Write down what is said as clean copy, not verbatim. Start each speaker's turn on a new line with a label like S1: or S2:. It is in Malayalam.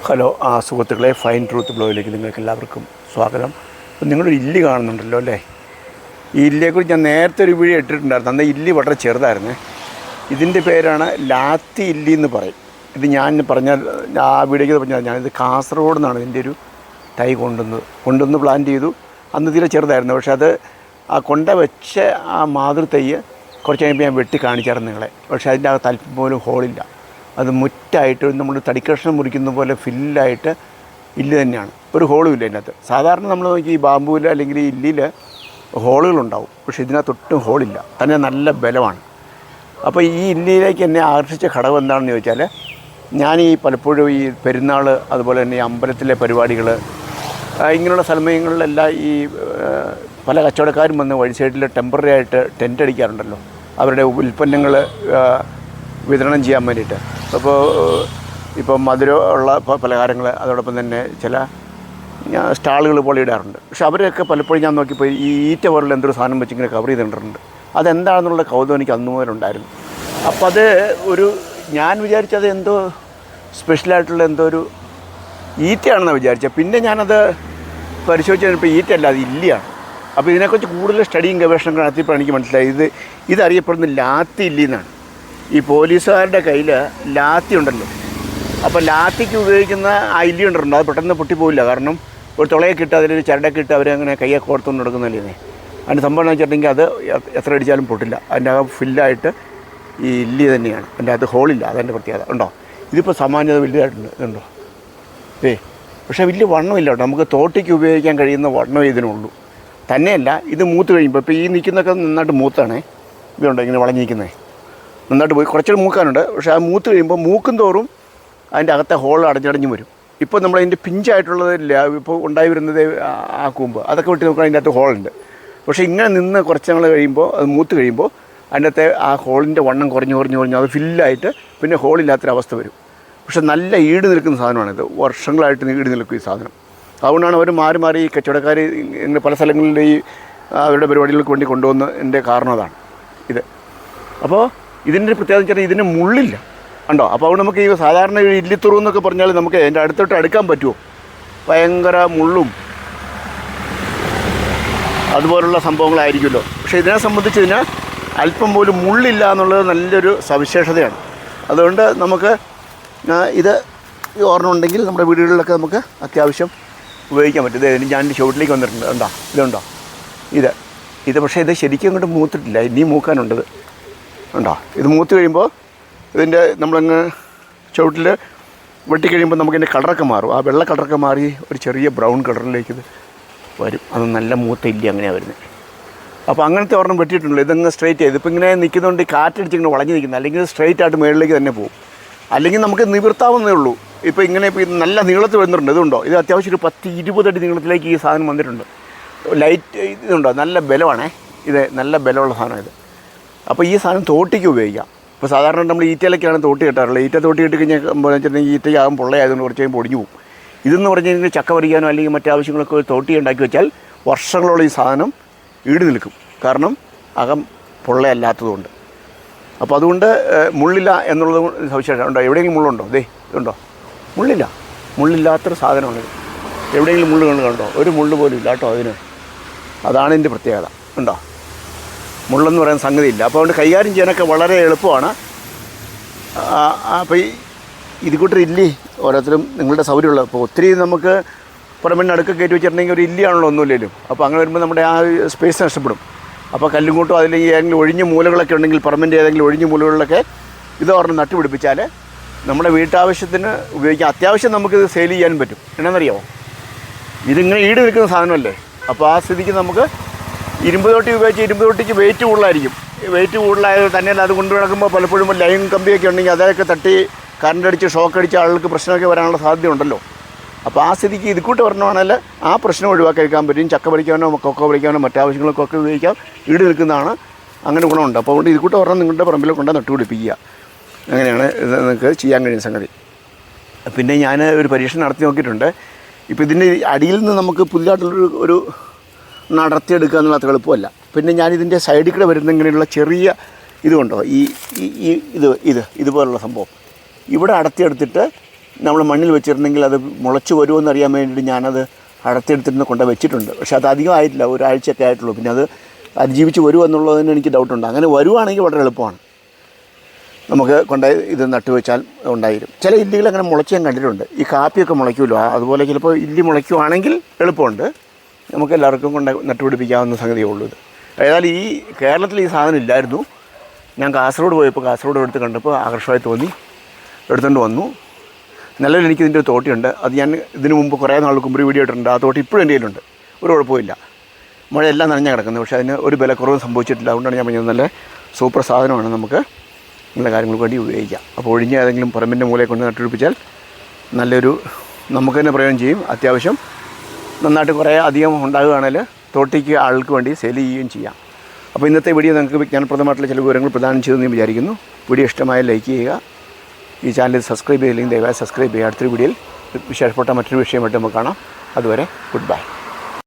S1: ഹലോ സുഹൃത്തുക്കളെ, ഫൈൻ ട്രൂത്ത് ബ്ലോഗിലേക്ക് നിങ്ങൾക്ക് എല്ലാവർക്കും സ്വാഗതം. അപ്പം നിങ്ങളൊരു ഇല്ലി കാണുന്നുണ്ടല്ലോ അല്ലേ? ഈ ഇല്ലിയെക്കുറിച്ച് ഞാൻ നേരത്തെ ഒരു വീഡിയോ ഇട്ടിട്ടുണ്ടായിരുന്നു. അന്ന് ഇല്ലി വളരെ ചെറുതായിരുന്നേ. ഇതിൻ്റെ പേരാണ് ലാത്തി ഇല്ലി എന്ന് പറയും. ഇത് ഞാൻ പറഞ്ഞാൽ ആ വീഡിയോയ്ക്ക് പറഞ്ഞാൽ ഞാനിത് കാസർഗോഡ് നിന്നാണ് ഇതിൻ്റെ ഒരു തൈ കൊണ്ടുവന്ന് പ്ലാന്റ് ചെയ്തു. അന്ന് തീരെ ചെറുതായിരുന്നു. പക്ഷേ അത് ആ കൊണ്ട വെച്ച ആ മാതൃ തൈ കുറച്ച് കഴിയുമ്പോൾ ഞാൻ വെട്ടി കാണിച്ചായിരുന്നു നിങ്ങളെ. പക്ഷേ അതിൻ്റെ അകത്ത് അല്പം പോലും ഹോളില്ല. അത് മുറ്റായിട്ട് നമ്മൾ തടിക്കഷ്ണം മുറിക്കുന്ന പോലെ ഫില്ലായിട്ട് ഇല്ല് തന്നെയാണ്, ഒരു ഹോളും ഇല്ല അതിനകത്ത്. സാധാരണ നമ്മൾ നോക്കി ഈ ബാമ്പൂവിൽ അല്ലെങ്കിൽ ഈ ഇല്ലിയിൽ ഹോളുകളുണ്ടാവും, പക്ഷേ ഇതിനകത്തൊട്ടും ഹോളില്ല. തന്നെ നല്ല ബലമാണ്. അപ്പോൾ ഈ ഇല്ലിയിലേക്ക് എന്നെ ആകർഷിച്ച ഘടകം എന്താണെന്ന് ചോദിച്ചാൽ, ഞാൻ ഈ പലപ്പോഴും ഈ പെരുന്നാൾ, അതുപോലെ തന്നെ ഈ അമ്പലത്തിലെ പരിപാടികൾ, ഇങ്ങനെയുള്ള സമയങ്ങളിലെല്ലാം ഈ പല കച്ചവടക്കാരും വന്ന് വഴി സൈഡിൽ ടെമ്പററി ആയിട്ട് ടെൻ്റ് അടിക്കാറുണ്ടല്ലോ, അവരുടെ ഉൽപ്പന്നങ്ങൾ വിതരണം ചെയ്യാൻ വേണ്ടിയിട്ട്. അപ്പോൾ ഇപ്പം മധുരമുള്ള പലഹാരങ്ങൾ, അതോടൊപ്പം തന്നെ ചില സ്റ്റാളുകൾ പോലെ ഇടാറുണ്ട്. പക്ഷെ അവരെയൊക്കെ പലപ്പോഴും ഞാൻ നോക്കിയപ്പോൾ ഈ ഈറ്റ പോലുള്ള എന്തൊരു സാധനം വെച്ച് ഇങ്ങനെ കവർ ചെയ്തിട്ടുണ്ട്. അതെന്താണെന്നുള്ള കൗതുകം എനിക്ക് അന്നു മുതലുണ്ടായിരുന്നു. അപ്പോൾ അത് ഞാൻ വിചാരിച്ചത് എന്തോ സ്പെഷ്യലായിട്ടുള്ള എന്തോ ഒരു ഈറ്റയാണെന്നാണ് വിചാരിച്ചത്. പിന്നെ ഞാനത് പരിശോധിച്ച് കഴിഞ്ഞപ്പോൾ ഈറ്റയല്ല, അത് ഇല്ലിയാണ്. അപ്പോൾ ഇതിനെക്കുറിച്ച് കൂടുതൽ സ്റ്റഡിയും ഗവേഷണങ്ങൾ നടത്തിയപ്പോൾ എനിക്ക് മനസ്സിലായി ഇതറിയപ്പെടുന്ന ലാത്തി ഇല്ലി എന്നാണ്. ഈ പോലീസുകാരുടെ കയ്യിൽ ലാത്തി ഉണ്ടല്ലോ, അപ്പോൾ ലാത്തിക്ക് ഉപയോഗിക്കുന്ന ആ ഇല്ലി ഉണ്ടല്ലോ, അത് പെട്ടെന്ന് പൊട്ടിപ്പോവില്ല. കാരണം ഒരു തുളയൊക്കെ ഇട്ട് അതിലൊരു ചരടൊക്കെ ഇട്ട് അവരങ്ങനെ കയ്യൊക്കെ കോർത്തുകൊണ്ട് നടക്കുന്നല്ലേ. അതിൻ്റെ സംഭവം എന്ന് വെച്ചിട്ടുണ്ടെങ്കിൽ അത് എത്ര അടിച്ചാലും പൊട്ടില്ല. അതിൻ്റെ അകം ഫില്ലായിട്ട് ഈ ഇല്ലി തന്നെയാണ്, അതിൻ്റെ അകത്ത് ഹോളില്ല. അതെൻ്റെ പ്രത്യേകത ഉണ്ടോ. ഇതിപ്പോൾ സാമാന്യത വലുതായിട്ടുണ്ട്, ഇതുണ്ടോ. പക്ഷേ വലിയ വണ്ണമില്ല കേട്ടോ. നമുക്ക് തോട്ടിക്ക് ഉപയോഗിക്കാൻ കഴിയുന്ന വണ്ണമേ ഇതിനുള്ളൂ. തന്നെയല്ല, ഇത് മൂത്ത് കഴിയുമ്പോൾ ഇപ്പോൾ ഈ നിൽക്കുന്നതൊക്കെ നന്നായിട്ട് മൂത്താണേ. ഇതുണ്ടോ ഇങ്ങനെ വളഞ്ഞിരിക്കുന്നത്, നന്നായിട്ട് പോയി കുറച്ചുകൂടി മൂക്കാനുണ്ട്. പക്ഷേ ആ മൂത്ത് കഴിയുമ്പോൾ മൂക്കും തോറും അതിൻ്റെ അകത്തെ ഹോൾ അടഞ്ഞടഞ്ഞ് വരും. ഇപ്പോൾ നമ്മളതിൻ്റെ പിഞ്ചായിട്ടുള്ളതില്ല, ഇപ്പോൾ ഉണ്ടായി വരുന്നത് ആ കൂമ്പ് അതൊക്കെ വിട്ട് നോക്കുകയാണെങ്കിൽ അതിൻ്റെ അകത്ത് ഹോളുണ്ട്. പക്ഷേ ഇങ്ങനെ നിന്ന് കുറച്ച് നാൾ കഴിയുമ്പോൾ, അത് മൂത്ത് കഴിയുമ്പോൾ അതിൻ്റെ അകത്തെ ആ ഹോളിൻ്റെ വണ്ണം കുറഞ്ഞ് അത് ഫില്ലായിട്ട് പിന്നെ ഹോളില്ലാത്തൊരവസ്ഥ വരും. പക്ഷെ നല്ല ഈട് നിൽക്കുന്ന സാധനമാണിത്. വർഷങ്ങളായിട്ട് ഈട് നിൽക്കും ഈ സാധനം. അതുകൊണ്ടാണ് അവർ മാറി ഈ കച്ചവടക്കാർ ഇങ്ങനെ പല സ്ഥലങ്ങളിൽ ഈ അവരുടെ പരിപാടികൾക്ക് വേണ്ടി കൊണ്ടുവന്നതിൻ്റെ കാരണം അതാണ് ഇത്. അപ്പോൾ ഇതിൻ്റെ പ്രത്യേകത വെച്ചാൽ ഇതിന് മുള്ളില്ല ഉണ്ടോ. അപ്പോൾ അവിടെ നമുക്ക് ഈ സാധാരണ ഇല്ലിത്തുറു എന്നൊക്കെ പറഞ്ഞാൽ നമുക്ക് അതിൻ്റെ അടുത്തോട്ട് അടുക്കാൻ പറ്റുമോ? ഭയങ്കര മുള്ളും അതുപോലുള്ള സംഭവങ്ങളായിരിക്കുമല്ലോ. പക്ഷേ ഇതിനെ സംബന്ധിച്ച് ഇതിന് അല്പം പോലും മുള്ളില്ല എന്നുള്ളത് നല്ലൊരു സവിശേഷതയാണ്. അതുകൊണ്ട് നമുക്ക് ഇത് ഓർമ്മ ഉണ്ടെങ്കിൽ നമ്മുടെ വീടുകളിലൊക്കെ നമുക്ക് അത്യാവശ്യം ഉപയോഗിക്കാൻ പറ്റും. ഇത് ഞാൻ ചുവട്ടിലേക്ക് വന്നിട്ടുണ്ട്, ഉണ്ടോ, ഇതുണ്ടോ ഇത് പക്ഷേ ഇത് ശരിക്കും അങ്ങോട്ട് മൂത്തിട്ടില്ല, ഇനിയും മൂക്കാനുണ്ടത് ഉണ്ടോ. ഇത് മൂത്ത് കഴിയുമ്പോൾ ഇതിൻ്റെ നമ്മളങ്ങ് ചുവട്ടിൽ വെട്ടിക്കഴിയുമ്പോൾ നമുക്കിതിൻ്റെ കളറൊക്കെ മാറും. ആ വെള്ള കളറൊക്കെ മാറി ഒരു ചെറിയ ബ്രൗൺ കളറിലേക്ക് ഇത് വരും. അത് നല്ല മൂത്ത ഇല്ല അങ്ങനെയാണ് വരുന്നത്. അപ്പോൾ അങ്ങനത്തെ ഒരെണ്ണം വെട്ടിയിട്ടുണ്ടല്ലോ. ഇതങ്ങ് സ്ട്രൈറ്റ് ചെയ്ത് ഇപ്പോൾ ഇങ്ങനെ നിൽക്കുന്നതുകൊണ്ട് കാറ്റടിച്ചിങ്ങനെ വളഞ്ഞ് നിൽക്കുന്നത്, അല്ലെങ്കിൽ സ്ട്രൈറ്റ് ആയിട്ട് മുകളിലേക്ക് തന്നെ പോകും. അല്ലെങ്കിൽ നമുക്ക് നിവർത്താവുന്നേ ഉള്ളൂ. ഇപ്പോൾ ഇങ്ങനെ നല്ല നീളത്തിൽ വരുന്നുണ്ട്. ഇതുണ്ടോ, ഇത് അത്യാവശ്യം ഒരു 10-20 അടി നീളത്തിലേക്ക് ഈ സാധനം വന്നിട്ടുണ്ട്. ലൈറ്റ് ഇതുണ്ടോ, നല്ല ബലമാണേ. ഇത് നല്ല ബലമുള്ള സാധനം ഇത്. അപ്പോൾ ഈ സാധനം തോട്ടിക്ക് ഉപയോഗിക്കാം. ഇപ്പോൾ സാധാരണ നമ്മൾ ഈറ്റയിലൊക്കെയാണ് തോട്ടി കെട്ടാറുള്ളത്. ഈറ്റ തോട്ടി കെട്ടി കഴിഞ്ഞാൽ വെച്ചിട്ടുണ്ടെങ്കിൽ ഈറ്റയാകും പൊള്ളയായതുകൊണ്ട് കുറച്ച് കഴിയുമ്പോൾ ഒടിഞ്ഞു പോകും. ഇതെന്ന് പറഞ്ഞു കഴിഞ്ഞാൽ ചക്ക പറിക്കാനോ അല്ലെങ്കിൽ മറ്റാവശ്യങ്ങളൊക്കെ തോട്ടി ഉണ്ടാക്കി വെച്ചാൽ വർഷങ്ങളോളം ഈ സാധനം ഈട് നിൽക്കും. കാരണം അകം പൊള്ളയല്ലാത്തതുകൊണ്ട്. അപ്പോൾ അതുകൊണ്ട് മുള്ളില്ല എന്നുള്ളത് സവിശേഷം ഉണ്ടോ. എവിടെയെങ്കിലും മുള്ളുണ്ടോ? ഇതുണ്ടോ, മുള്ളില്ലാത്തൊരു സാധനമാണിത്. എവിടെയെങ്കിലും മുള്ള് കണ്ടോ? ഒരു മുള്ള് പോലും ഇല്ല കേട്ടോ അതിന്. അതാണ് ഇതിൻ്റെ പ്രത്യേകത ഉണ്ടോ. മുള്ളെന്ന് പറയുന്ന സംഗതിയില്ല. അപ്പോൾ അതുകൊണ്ട് കൈകാര്യം ചെയ്യാനൊക്കെ വളരെ എളുപ്പമാണ്. അപ്പോൾ ഇത് കൂട്ടർ ഇല്ലി ഓരോരുത്തരും നിങ്ങളുടെ സൗകര്യമുള്ള. അപ്പോൾ ഒത്തിരി നമുക്ക് പുറമെ അടുക്ക കയറ്റി വെച്ചിട്ടുണ്ടെങ്കിൽ ഒരു ഇല്ലിയാണല്ലോ ഒന്നുമില്ലെങ്കിലും. അപ്പോൾ അങ്ങനെ വരുമ്പോൾ നമ്മുടെ ആ സ്പേസ് നഷ്ടപ്പെടും. അപ്പോൾ കല്ലും കൂട്ടും അതിലേക്ക് ഏതെങ്കിലും ഒഴിഞ്ഞ മൂലകളൊക്കെ ഉണ്ടെങ്കിൽ പറമ്പിൻ്റെ ഏതെങ്കിലും ഒഴിഞ്ഞ മൂലകളിലൊക്കെ ഇത് ഒരെണ്ണം നട്ടുപിടിപ്പിച്ചാൽ നമ്മുടെ വീട്ടാവശ്യത്തിന് ഉപയോഗിക്കാം. അത്യാവശ്യം നമുക്കിത് സെയിൽ ചെയ്യാനും പറ്റും. എന്നാണെന്നറിയാമോ, ഇതിങ്ങനെ ഈട് നിൽക്കുന്ന സാധനമല്ലേ. അപ്പോൾ ആ സ്ഥിതിക്ക് നമുക്ക് ഇരുമ്പ് തൊട്ടി ഉപയോഗിച്ച് ഇരുമ്പ് തൊട്ടിക്ക് വെയിറ്റ് കൂടുതലായിരിക്കും. വെയിറ്റ് കൂടുതലായത് തന്നെയല്ല, അത് കൊണ്ടു നടക്കുമ്പോൾ പലപ്പോഴും ലൈൻ കമ്പിയൊക്കെ ഉണ്ടെങ്കിൽ അതൊക്കെ തട്ടി കറണ്ട് അടിച്ച് ഷോക്ക് അടിച്ച് ആളുകൾക്ക് പ്രശ്നമൊക്കെ വരാനുള്ള സാധ്യത ഉണ്ടല്ലോ. അപ്പോൾ ആ സ്ഥിതിക്ക് ഇത് കൂട്ട് പറഞ്ഞാൽ ആ പ്രശ്നം ഒഴിവാക്കി എടുക്കാൻ പറ്റും. ചക്ക പറിക്കാനോ കൊക്കോ പറിക്കാനോ മറ്റാവശ്യങ്ങൾക്കൊക്കെ ഉപയോഗിക്കാം. ഈട് നിൽക്കുന്നതാണ്, അങ്ങനെ ഗുണമുണ്ട്. അപ്പോൾ അതുകൊണ്ട് ഇത് കൂട്ട് പറഞ്ഞാൽ നിങ്ങളുടെ പറമ്പിൽ കൊണ്ട് നട്ടുപിടിപ്പിക്കുക. അങ്ങനെയാണ് ഇത് നിങ്ങൾക്ക് ചെയ്യാൻ കഴിയുന്ന സംഗതി. പിന്നെ ഞാൻ ഒരു പരീക്ഷണം നടത്തി നോക്കിയിട്ടുണ്ട്. ഇപ്പോൾ ഇതിൻ്റെ അടിയിൽ നിന്ന് നമുക്ക് പുതിയതായിട്ടുള്ളൊരു നടത്തിയെടുക്കുക എന്നുള്ള അത്ര എളുപ്പമല്ല. പിന്നെ ഞാനിതിൻ്റെ സൈഡിൽ കൂടെ വരുന്ന ഇങ്ങനെയുള്ള ചെറിയ ഇതുകൊണ്ടോ, ഇതുപോലുള്ള സംഭവം ഇവിടെ അടത്തിയെടുത്തിട്ട് നമ്മൾ മണ്ണിൽ വെച്ചിരുന്നെങ്കിൽ അത് മുളച്ച് വരുമോ അറിയാൻ വേണ്ടിയിട്ട് ഞാനത് അടർത്തിയെടുത്തിരുന്ന് കൊണ്ട് വെച്ചിട്ടുണ്ട്. പക്ഷേ അത് അധികം ആയിട്ടില്ല, ഒരാഴ്ചയൊക്കെ ആയിട്ടുള്ളൂ. പിന്നെ അത് അതിജീവിച്ച് വരുമോ എന്നുള്ളതിന് എനിക്ക് ഡൗട്ടുണ്ട്. അങ്ങനെ വരുവാണെങ്കിൽ വളരെ എളുപ്പമാണ്, നമുക്ക് കൊണ്ട് ഇത് നട്ടു വെച്ചാൽ ഉണ്ടായിരും. ചില ഇല്ലികൾ അങ്ങനെ മുളച്ച് ഞാൻ കണ്ടിട്ടുണ്ട്. ഈ കാപ്പിയൊക്കെ മുളയ്ക്കുമല്ലോ, അതുപോലെ ചിലപ്പോൾ ഇല്ലി മുളയ്ക്കുവാണെങ്കിൽ എളുപ്പമുണ്ട്. നമുക്ക് എല്ലാവർക്കും കൊണ്ട് നട്ടുപിടിപ്പിക്കാവുന്ന സംഗതിയേ ഉള്ളൂ ഇത്. ഏതായാലും ഈ കേരളത്തിൽ ഈ സാധനം ഇല്ലായിരുന്നു. ഞാൻ കാസർഗോഡ് പോയപ്പോൾ കാസർഗോഡ് എടുത്ത് കണ്ടപ്പോൾ ആകർഷമായി തോന്നി, എടുത്തുകൊണ്ട് വന്നു. നിലവിൽ എനിക്കിതിൻ്റെ ഒരു തോട്ടിയുണ്ട്. അത് ഞാൻ ഇതിനു മുമ്പ് കുറേ നാൾ മുമ്പ് വീഡിയോ ഇട്ടിട്ടുണ്ട്. ആ തോട്ടി ഇപ്പോഴും എൻ്റെ കയ്യിലുണ്ട്, ഒരു കുഴപ്പമില്ല. മഴയെല്ലാം നനഞ്ഞാൽ കിടക്കുന്നത്, പക്ഷേ അതിന് ഒരു വിലക്കുറവും സംഭവിച്ചിട്ടില്ല. അതുകൊണ്ടാണ് ഞാൻ പറഞ്ഞത് നല്ല സൂപ്പർ സാധനമാണ്, നമുക്ക് നല്ല കാര്യങ്ങൾക്ക് വേണ്ടി ഉപയോഗിക്കാം. അപ്പോൾ ഒഴിഞ്ഞ ഏതെങ്കിലും പറമ്പിൻ്റെ മൂലയെ കൊണ്ട് നട്ടുപിടിപ്പിച്ചാൽ നല്ലൊരു നമുക്ക് തന്നെ പ്രയോജനം ചെയ്യും. അത്യാവശ്യം നന്നായിട്ട് കുറേ അധികം ഉണ്ടാകുകയാണെങ്കിൽ തോട്ടിക്ക് ആൾക്ക് വേണ്ടി സെയിൽ ചെയ്യുകയും ചെയ്യാം. അപ്പോൾ ഇന്നത്തെ വീഡിയോ നിങ്ങൾക്ക് വിജ്ഞാനപ്രദമായിട്ടുള്ള ചില വിവരങ്ങൾ പ്രദാനം ചെയ്തെന്ന് വിചാരിക്കുന്നു. വീഡിയോ ഇഷ്ടമായ ലൈക്ക് ചെയ്യുക. ഈ ചാനൽ സബ്സ്ക്രൈബ് ചെയ്തില്ലെങ്കിൽ ദയവായി സബ്സ്ക്രൈബ് ചെയ്യുക. അടുത്തൊരു വീഡിയോയിൽ വിശേഷപ്പെട്ട മറ്റൊരു വിഷയമായിട്ട് നമുക്ക് കാണാം. അതുവരെ ഗുഡ് ബൈ.